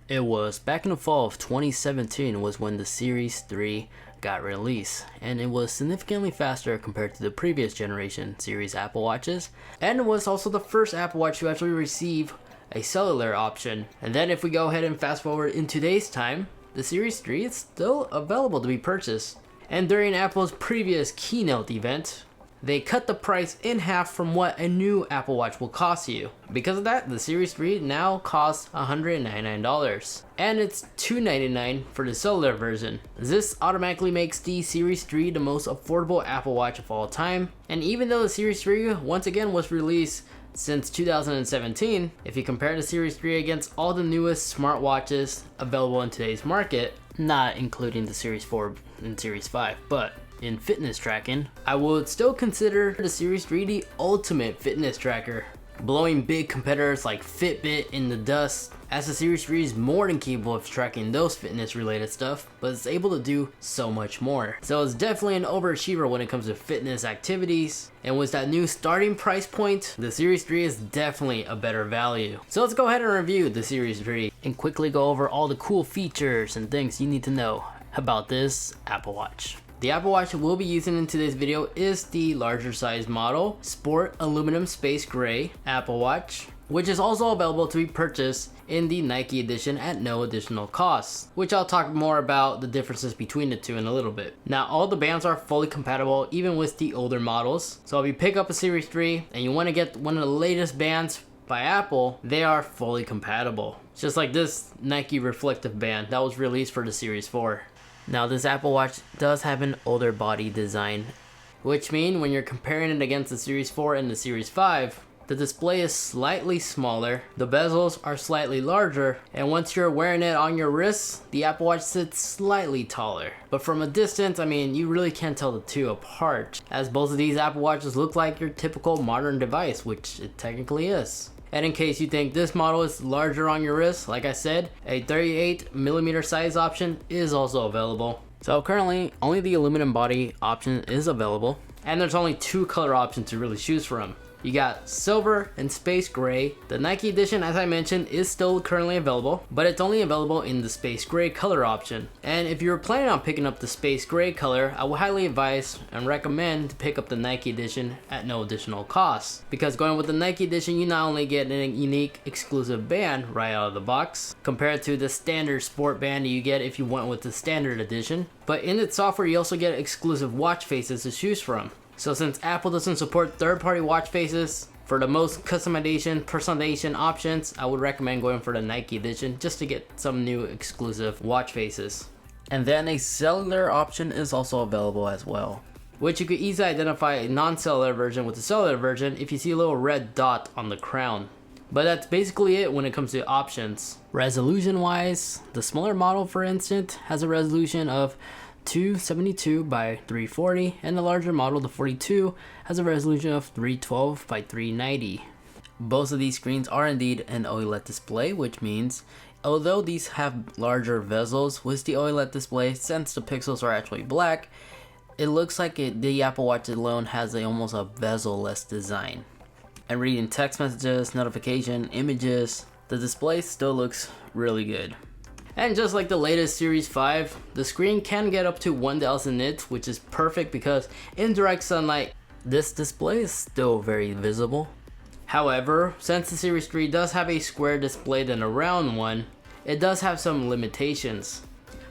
It was back in the fall of 2017 was when the Series 3 got released, and it was significantly faster compared to the previous generation Series Apple Watches, and it was also the first Apple Watch to actually receive a cellular option. And then if we go ahead and fast forward in today's time, the Series 3 is still available to be purchased. And during Apple's previous keynote event, they cut the price in half from what a new Apple Watch will cost you. Because of that, the Series 3 now costs $199, and it's $299 for the cellular version. This automatically makes the Series 3 the most affordable Apple Watch of all time. And even though the Series 3 once again was released since 2017, if you compare the Series 3 against all the newest smartwatches available in today's market, not including the Series 4 and Series 5, but in fitness tracking, I would still consider the Series 3 the ultimate fitness tracker, blowing big competitors like Fitbit in the dust, as the Series 3 is more than capable of tracking those fitness related stuff, but it's able to do so much more. So it's definitely an overachiever when it comes to fitness activities, and with that new starting price point, the Series 3 is definitely a better value. So let's go ahead and review the Series 3 and quickly go over all the cool features and things you need to know about this Apple Watch. The Apple Watch we'll be using in today's video is the larger size model, Sport Aluminum Space Gray Apple Watch, which is also available to be purchased in the Nike edition at no additional cost, which I'll talk more about the differences between the two in a little bit. Now, all the bands are fully compatible even with the older models, so if you pick up a Series 3 and you want to get one of the latest bands by Apple, they are fully compatible. Just like this Nike reflective band that was released for the Series 4. Now, this Apple Watch does have an older body design, which means when you're comparing it against the Series 4 and the Series 5, the display is slightly smaller, the bezels are slightly larger, and once you're wearing it on your wrists, the Apple Watch sits slightly taller. But from a distance, I mean, you really can't tell the two apart, as both of these Apple Watches look like your typical modern device, which it technically is. And in case you think this model is larger on your wrist, like I said, a 38mm size option is also available. So currently, only the aluminum body option is available, and there's only two color options to really choose from. You got silver and space gray. The Nike edition, as I mentioned, is still currently available, but it's only available in the space gray color option. And if you're planning on picking up the space gray color, I would highly advise and recommend to pick up the Nike edition at no additional cost. Because going with the Nike edition, you not only get a unique exclusive band right out of the box, compared to the standard sport band you get if you went with the standard edition, but in its software you also get exclusive watch faces to choose from. So since Apple doesn't support third-party watch faces, for the most customization, personalization options, I would recommend going for the Nike edition just to get some new exclusive watch faces. And then a cellular option is also available as well, which you could easily identify a non-cellular version with the cellular version if you see a little red dot on the crown. But that's basically it when it comes to options. Resolution wise, the smaller model for instance has a resolution of 272 by 340, and the larger model, the 42, has a resolution of 312 by 390. Both of these screens are indeed an OLED display, which means although these have larger bezels with the OLED display, since the pixels are actually black, it looks like the Apple Watch alone has almost a bezel-less design. And reading text messages, notification, images, the display still looks really good. And just like the latest Series 5, the screen can get up to 1000 nits, which is perfect because in direct sunlight, this display is still very visible. However, since the Series 3 does have a square display than a round one, it does have some limitations.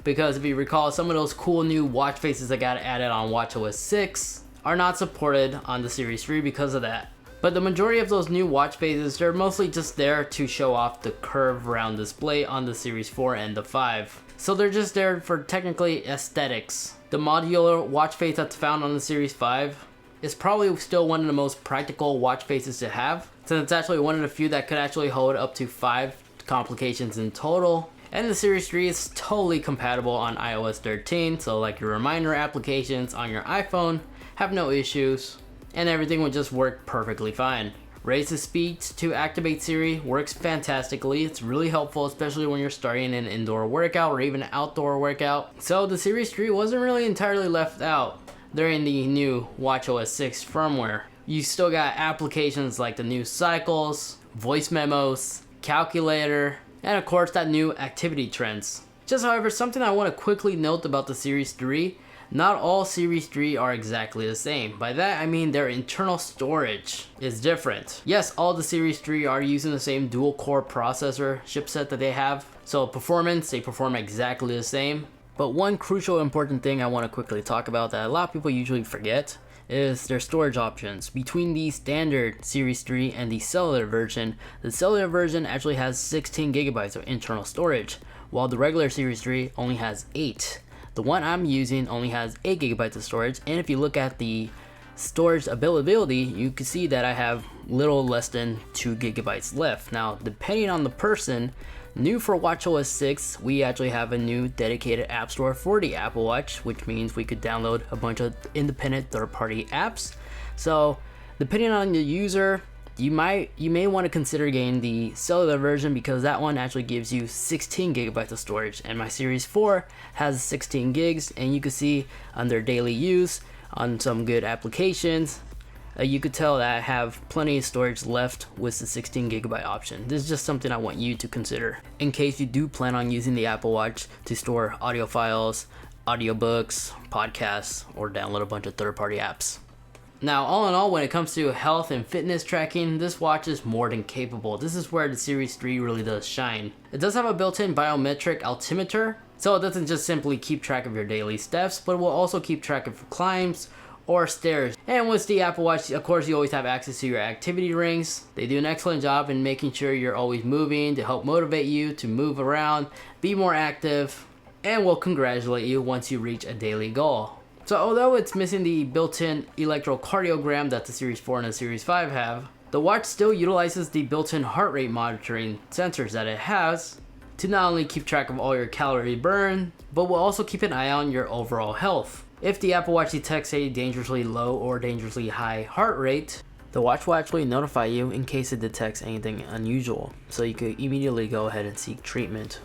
Because if you recall, some of those cool new watch faces that got added on WatchOS 6 are not supported on the Series 3 because of that. But the majority of those new watch faces, they're mostly just there to show off the curved round display on the Series 4 and the 5. So they're just there for technically aesthetics. The modular watch face that's found on the Series 5 is probably still one of the most practical watch faces to have, since it's actually one of the few that could actually hold up to 5 complications in total. And the Series 3 is totally compatible on iOS 13, so like your reminder applications on your iPhone have no issues, and everything would just work perfectly fine. Raise the speed to activate Siri works fantastically. It's really helpful, especially when you're starting an indoor workout or even an outdoor workout. So the Series 3 wasn't really entirely left out during the new WatchOS 6 firmware. You still got applications like the new cycles, voice memos, calculator, And of course that new activity trends. Just however, something I want to quickly note about the Series 3, not all Series 3 are exactly the same. By that I mean their internal storage is different. Yes, all the Series 3 are using the same dual core processor chipset that they have. So performance, they perform exactly the same. But one crucial important thing I want to quickly talk about that a lot of people usually forget is their storage options. Between the standard Series 3 and the cellular version, the cellular version actually has 16 gigabytes of internal storage, while the regular Series 3 only has 8. The one I'm using only has 8 gigabytes of storage, and if you look at the storage availability, you can see that I have little less than 2 gigabytes left. Now, depending on the person, new for WatchOS 6, we actually have a new dedicated app store for the Apple Watch, which means we could download a bunch of independent third-party apps. So, depending on the user, you may want to consider getting the cellular version because that one actually gives you 16 gigabytes of storage, and my Series 4 has 16 gigs, and you can see under daily use on some good applications, you could tell that I have plenty of storage left with the 16 gigabyte option. This is just something I want you to consider in case you do plan on using the Apple Watch to store audio files, audiobooks, podcasts, or download a bunch of third-party apps. Now, all in all, when it comes to health and fitness tracking, this watch is more than capable. This is where the Series 3 really does shine. It does have a built-in biometric altimeter, so it doesn't just simply keep track of your daily steps, but it will also keep track of climbs or stairs. And with the Apple Watch, of course, you always have access to your activity rings. They do an excellent job in making sure you're always moving to help motivate you to move around, be more active, and will congratulate you once you reach a daily goal. So although it's missing the built-in electrocardiogram that the Series 4 and the Series 5 have, the watch still utilizes the built-in heart rate monitoring sensors that it has to not only keep track of all your calorie burn, but will also keep an eye on your overall health. If the Apple Watch detects a dangerously low or dangerously high heart rate, the watch will actually notify you in case it detects anything unusual, so you could immediately go ahead and seek treatment.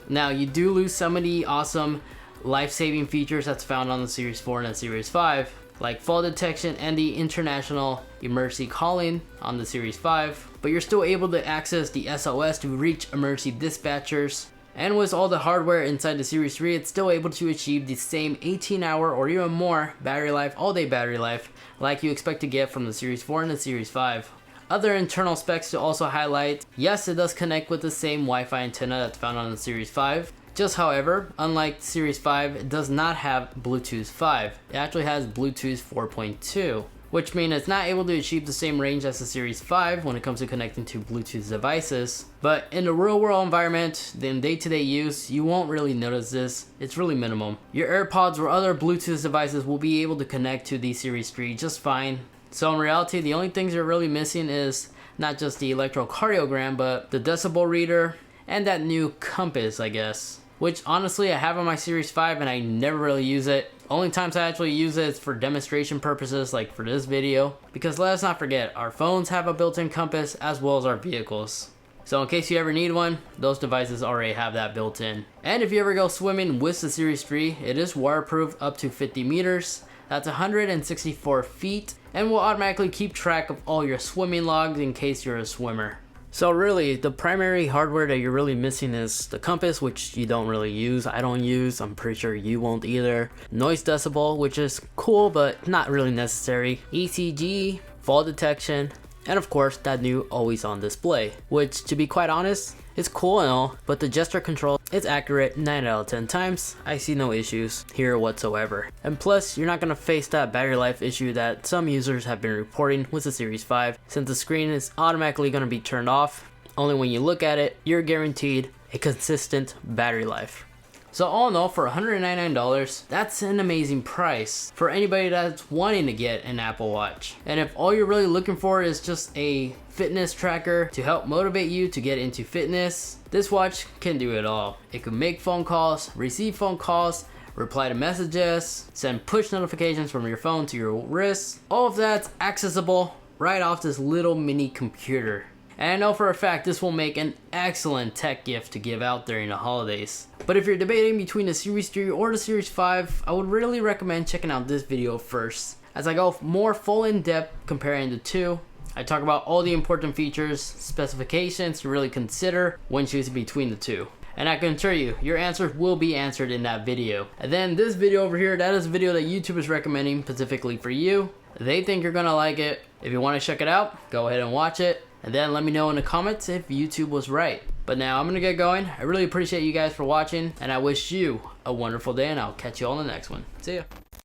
Now, you do lose some of the awesome life-saving features that's found on the Series 4 and the Series 5, like fall detection and the international emergency calling on the Series 5, but you're still able to access the SOS to reach emergency dispatchers. And with all the hardware inside the Series 3, it's still able to achieve the same 18-hour or even more battery life, all-day battery life, like you expect to get from the Series 4 and the Series 5. Other internal specs to also highlight, yes, it does connect with the same Wi-Fi antenna that's found on the Series 5. Just however, unlike the Series 5, it does not have Bluetooth 5. It actually has Bluetooth 4.2, which means it's not able to achieve the same range as the Series 5 when it comes to connecting to Bluetooth devices. But in the real world environment, in day-to-day use, you won't really notice this. It's really minimum. Your AirPods or other Bluetooth devices will be able to connect to the Series 3 just fine. So in reality, the only things you're really missing is not just the electrocardiogram, but the decibel reader and that new compass, I guess. Which honestly I have on my Series 5 and I never really use it. Only times I actually use it is for demonstration purposes like for this video. Because let us not forget, our phones have a built-in compass as well as our vehicles. So in case you ever need one, those devices already have that built in. And if you ever go swimming with the Series 3, it is waterproof up to 50 meters. That's 164 feet and will automatically keep track of all your swimming logs in case you're a swimmer. So really, the primary hardware that you're really missing is the compass, which you don't really use. I don't use. I'm pretty sure you won't either. Noise decibel, which is cool, but not really necessary. ECG, fall detection, and of course, that new always on display, which to be quite honest, is cool and all, but the gesture control is accurate 9 out of 10 times. I see no issues here whatsoever. And plus, you're not going to face that battery life issue that some users have been reporting with the Series 5, since the screen is automatically going to be turned off. Only when you look at it, you're guaranteed a consistent battery life. So all in all, for $199, that's an amazing price for anybody that's wanting to get an Apple Watch. And if all you're really looking for is just a fitness tracker to help motivate you to get into fitness, this watch can do it all. It can make phone calls, receive phone calls, reply to messages, send push notifications from your phone to your wrist. All of that's accessible right off this little mini computer. And I know for a fact this will make an excellent tech gift to give out during the holidays. But if you're debating between the Series 3 or the Series 5, I would really recommend checking out this video first, as I go more full in depth comparing the two. I talk about all the important features, specifications to really consider when choosing between the two. And I can assure you, your answers will be answered in that video. And then this video over here, that is a video that YouTube is recommending specifically for you. They think you're gonna like it. If you wanna check it out, go ahead and watch it. And then let me know in the comments if YouTube was right. But now I'm gonna get going. I really appreciate you guys for watching, and I wish you a wonderful day, and I'll catch you all in the next one. See ya.